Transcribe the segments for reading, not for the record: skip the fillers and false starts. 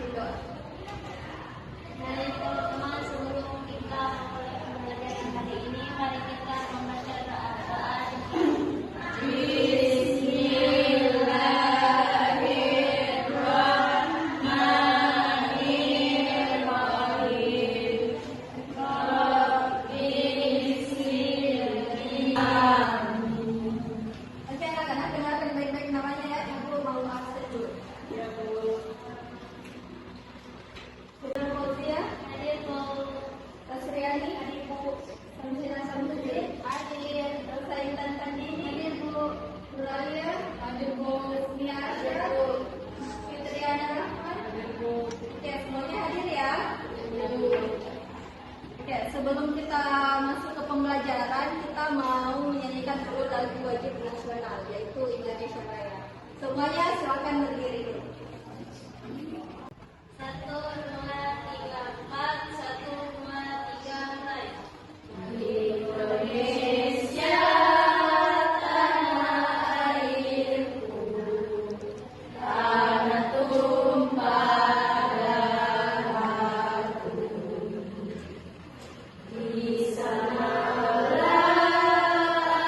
berdoa. Mari teman-teman, sebelum kita mulai pembelajaran hari ini, mari kita membaca doa-doa. Oke anak-anak, dengarkan baik-baik namanya ya. Ibu mau absen dulu. Ya Bu. Saudara Fauzia, Hadir Bu. Tasriani, adik Bu. Samsina Samsudin, hadir. Elsa Intan Pandini, hadir Bu. Nuralia, hadir Bu. Resmia Asyar, Bu. Fitriana Rahman, hadir Bu. Oke, semuanya hadir ya. Oke, sebelum kita masuk ke pembelajaran, kita mau menyanyikan dulu lagu wajib nasional, yaitu Indonesia Raya. Semuanya silakan berdiri dulu. 1, 2, 3, 4. 1, 2, 3, mulai. Indonesia tanah airku, tanah tumpah darahku. Di sanalah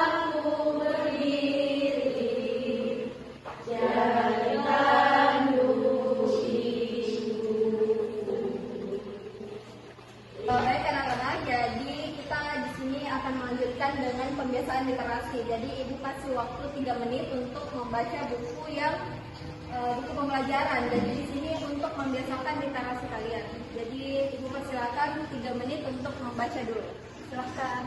aku berdiri, jadi tanduk ibuku. Baik anak-anak, jadi kita di sini akan melanjutkan dengan pembiasaan literasi. Jadi ibu kasih waktu 3 menit untuk membaca buku yang buku pembelajaran. Jadi di sini untuk membiasakan literasi kalian. Jadi ibu persilakan 3 menit untuk membaca dulu. Silakan.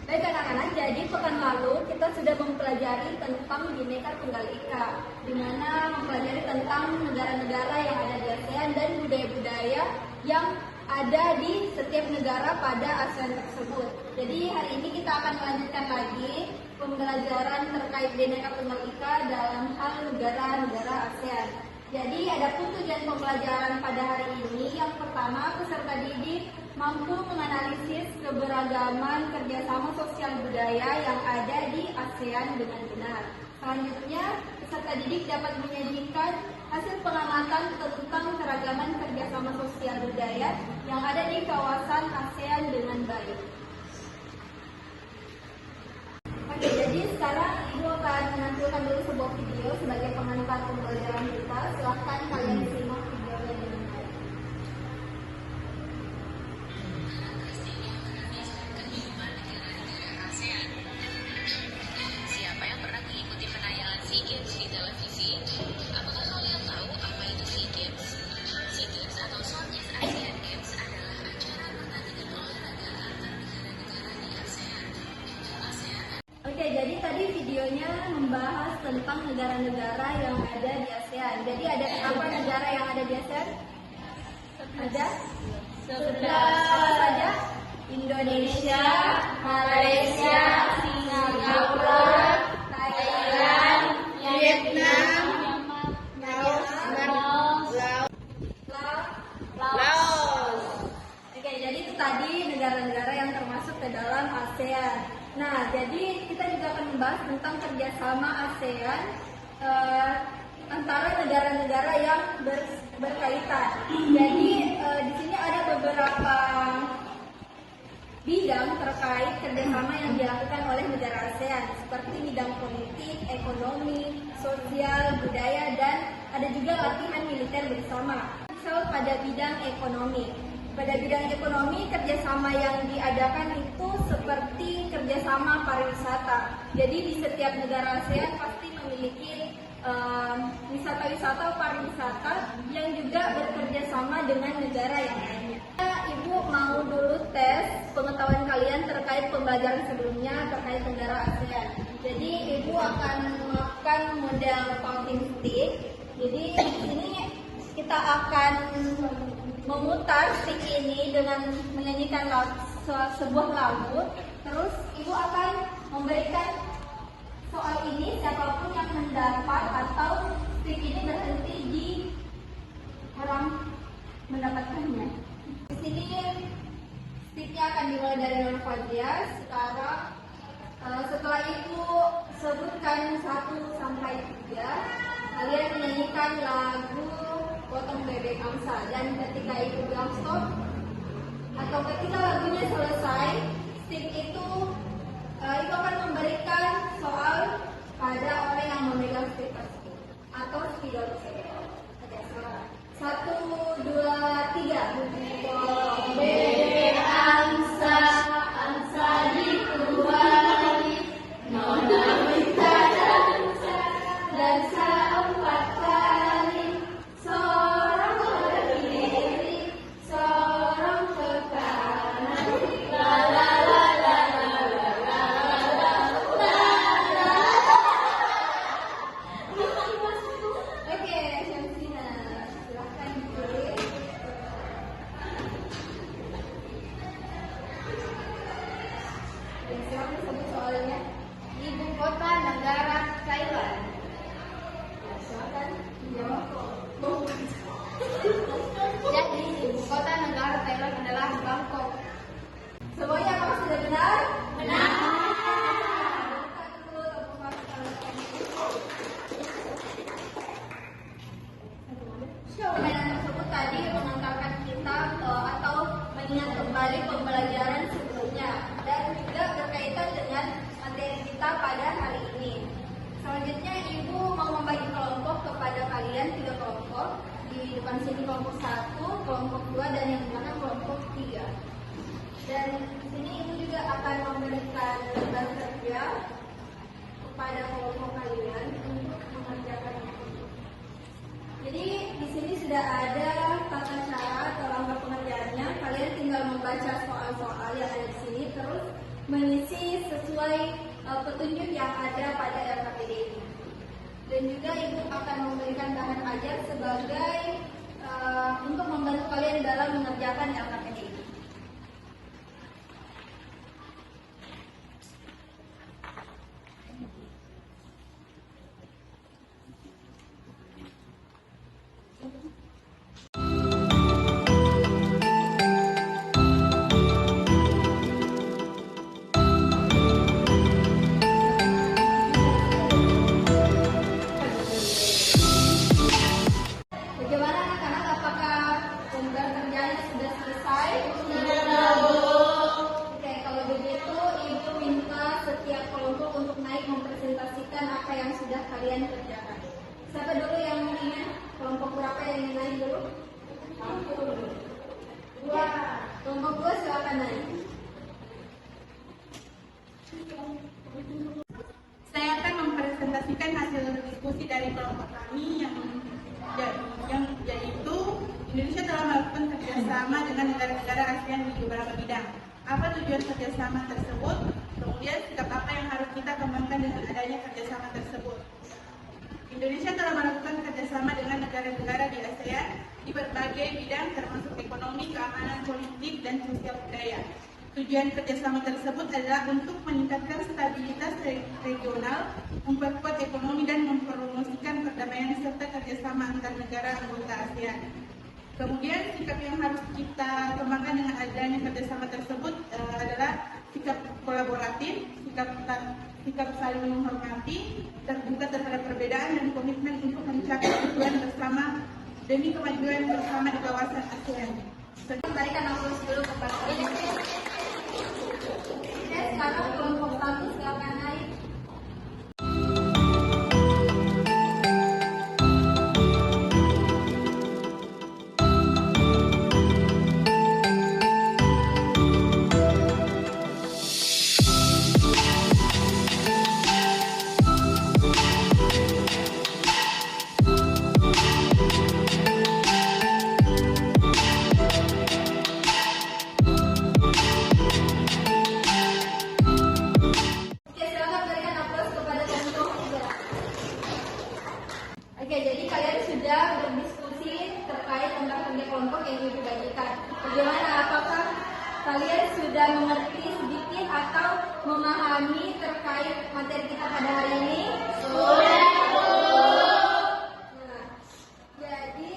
Baik anak-anak, jadi pekan lalu kita sudah mempelajari tentang Bhinneka Tunggal Ika, di mana mempelajari tentang negara-negara yang ada di ASEAN dan budaya-budaya yang ada di setiap negara pada ASEAN tersebut. Jadi hari ini kita akan melanjutkan lagi pembelajaran terkait Bhinneka Tunggal Ika dalam hal negara-negara ASEAN. Jadi ada tujuan pembelajaran pada hari ini. Yang pertama, peserta didik mampu menganalisis keberagaman kerjasama sosial budaya yang ada di ASEAN dengan benar. Selanjutnya, peserta didik dapat menyajikan hasil pengamatan tentang keragaman kerjasama sosial budaya yang ada di kawasan ASEAN dengan baik. Oke, jadi sekarang Ibu akan menampilkan dulu sebuah video sebagai pengantar pembelajaran kita. Silahkan kalian simak videonya dengan baik. Siapa yang pernah mengikuti penayangan SEA Games di televisi? Apakah kalian tahu apa itu SEA Games? SEA Games atau Southeast Asian Games adalah acara pertandingan olahraga antar negara-negara di ASEAN. Oke, jadi tadi videonya membahas tentang negara-negara yang ada di ASEAN. Jadi ada apa negara yang ada di ASEAN? Ada 11. Apa saja? Indonesia, Malaysia, Singapura, Thailand, Vietnam, Laos. Oke, jadi itu tadi negara-negara yang termasuk ke dalam ASEAN. Nah, jadi kita juga akan membahas tentang kerjasama ASEAN antara negara-negara yang berkaitan. Jadi di sini ada beberapa bidang terkait kerjasama yang dilakukan oleh negara ASEAN, seperti bidang politik, ekonomi, sosial, budaya, dan ada juga latihan militer bersama. Misal pada bidang ekonomi. Pada bidang ekonomi, kerjasama yang diadakan itu seperti kerjasama pariwisata. Jadi di setiap negara ASEAN pasti memiliki wisata-wisata pariwisata yang juga bekerja sama dengan negara yang lainnya. Ibu mau dulu tes pengetahuan kalian terkait pembelajaran sebelumnya terkait negara ASEAN. Jadi ibu akan melakukan model talking stick. Jadi di sini kita akan memutar stick ini dengan menyanyikan sebuah lagu. Terus ibu akan memberikan soal ini siapapun yang mendapat atau stick ini berhenti di orang mendapatkannya. Di sini Sticknya akan dimulai dari Nona Fadlia. Sekarang setelah itu sebutkan 1 sampai 3. Kalian menyanyikan lagu Potong Bebek Angsa, dan ketika itu bilang stop atau ketika lagunya selesai, stick itu akan memberikan soal pada orang yang memegang stick tersebut atau spidol tersebut. Oke, sekarang 1, 2, 3. Potong bebek angsa, angsa dikeluari, nona minta dansa 4 kali, sorong ke kiri, sorong ke kanan, la la la la la la la la la la. Oke, Syamsina, silahkan ditulis. Dan silakan sebut soalnya. Ibu kota negara Thailand. Silakan jawab. Jadi, ibu kota negara Thailand adalah Bangkok. Semuanya apakah sudah benar? Benar. Permainan tersebut tadi mengantarkan kita atau mengingat kembali pembelajaran sebelumnya dan juga berkaitan dengan materi kita pada hari ini. Selanjutnya Ibu mau membagi kelompok kepada kalian 3 kelompok. Di depan sini kelompok 1, kelompok 2, dan yang belakang kelompok 3. Dan di sini Ibu juga akan memberikan tugas kerja kepada kelompok kalian untuk mengerjakannya. Jadi di sini sudah ada tata cara atau langkah pengerjaannya. Kalian tinggal membaca soal-soal yang ada di sini, terus mengisi sesuai petunjuk yang ada pada LKPD ini. Dan juga Ibu akan memberikan bahan ajar sebagai untuk membantu kalian dalam mengerjakan LKPD ini. Bagaimana anak-anak? Apakah lembar kerjanya sudah selesai? Sudah, Bu. Oke, kalau begitu Ibu minta setiap kelompok untuk naik mempresentasikan apa yang sudah kalian kerjakan. Siapa dulu yang ingin? Kelompok berapa yang ingin naik dulu? 1, 2. Kelompok 2 silakan naik. Saya akan mempresentasikan hasil diskusi dari kelompok kami yang yaitu Indonesia telah melakukan kerjasama dengan negara-negara ASEAN di beberapa bidang. Apa tujuan kerjasama tersebut? Kemudian sikap apa yang harus kita kembangkan dengan adanya kerjasama tersebut? Indonesia telah melakukan kerjasama dengan negara-negara di ASEAN di berbagai bidang termasuk ekonomi, keamanan, politik, dan sosial budaya. Tujuan kerjasama tersebut adalah untuk meningkatkan stabilitas regional, memperkuat ekonomi, dan mempromosikan perdamaian serta kerjasama antar negara anggota ASEAN. Kemudian sikap yang harus kita kembangkan dengan adanya kerjasama tersebut adalah sikap kolaboratif, sikap saling menghormati, terbuka terhadap perbedaan, dan komitmen untuk mencapai tujuan bersama demi kemajuan bersama di kawasan ASEAN. Berikan aplaus dulu kepada kalian. Oke, sekarang kelompok 1 silakan naik. Oke, silakan berikan aplaus kepada kelompok 3. Oke, jadi kalian sudah berdiskusi terkait tentang kerja kelompok yang Ibu bagikan. Bagaimana? Apakah kalian sudah mengerti sedikit atau memahami terkait materi kita pada hari ini? Sudah, Bu. Nah, jadi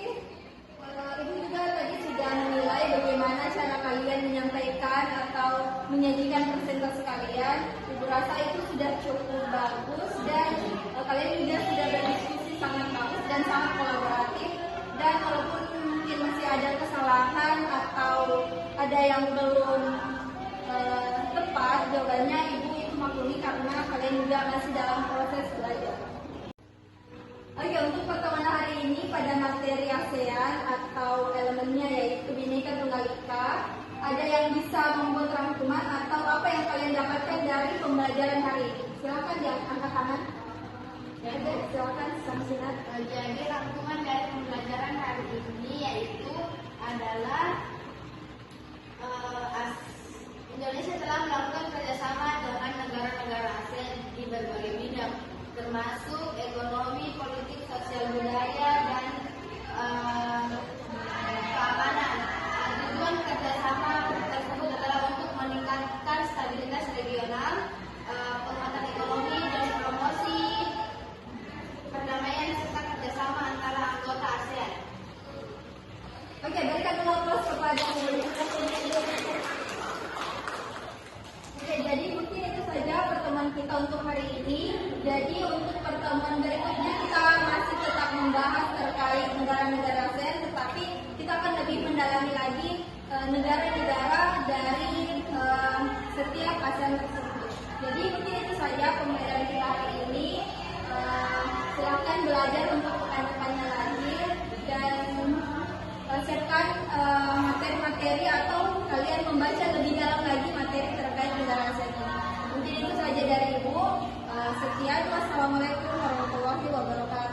Ibu juga tadi sudah menilai bagaimana cara kalian menyampaikan atau menyajikan presentasi kalian. Ibu rasa itu sudah cukup bagus dan kalian juga sudah berdiskusi sangat bagus dan sangat kolaboratif. Dan walaupun mungkin masih ada kesalahan atau ada yang belum tepat jawabannya, ibu itu maklumi karena kalian juga masih dalam proses belajar. Oke, untuk pertemuan hari ini pada materi ASEAN atau elemennya yaitu Bhinneka Tunggal Ika, ada yang bisa membuat rangkuman atau apa yang kalian dapatkan dari pembelajaran hari ini? Silakan yang angkat tangan. Ya, silakan Samsinat. Jadi rangkuman dari pembelajaran hari ini yaitu adalah Indonesia telah melakukan kerjasama dengan negara-negara ASEAN di berbagai bidang, termasuk ekonomi, politik, sosial budaya, dan keamanan. Tujuan kerjasama tersebut adalah untuk meningkatkan stabilitas regional, penguatan ekonomi, dan promosi perdamaian serta kerjasama antara anggota ASEAN. Oke, berikan aplaus kepada Oke, jadi mungkin itu saja pertemuan kita untuk hari ini. Jadi untuk pertemuan berikutnya kita masih tetap membahas terkait negara-negara ASEAN, tetapi kita akan lebih mendalami lagi negara-negara dari setiap ASEAN tersebut. Jadi mungkin itu saja pembelajaran kita hari ini. Silakan belajar untuk pekan-pekannya lagi dan siapkan materi-materi atau kalian membaca lebih dalam lagi materi terkait negara ASEAN ini. Mungkin itu saja dari Ibu. Sekian, wassalamualaikum warahmatullahi wabarakatuh.